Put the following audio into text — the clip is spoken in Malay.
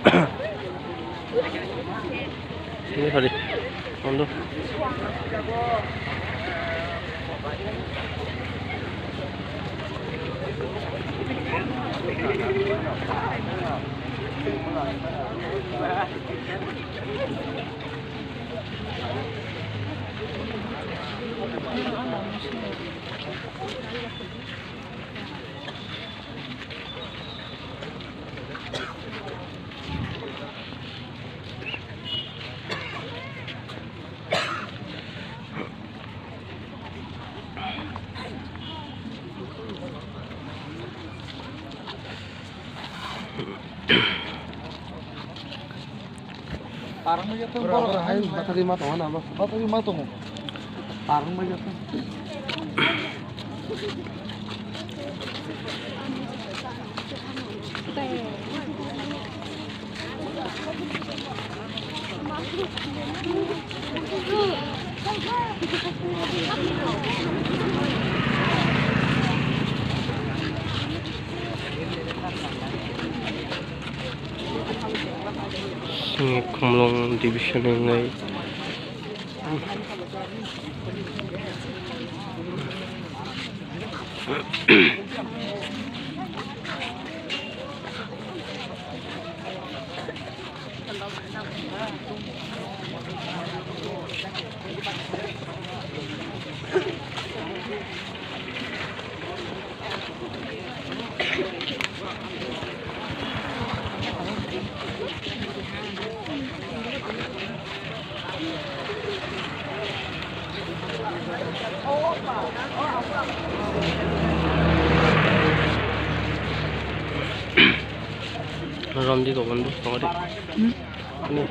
Ini sorry, untuk Parang may gatong Bata 5 to, ano ba? Bato yung matong. Parang may gatong. Sungai Kumlong Division yang ngay. Ram dito bando, pangari. Ini.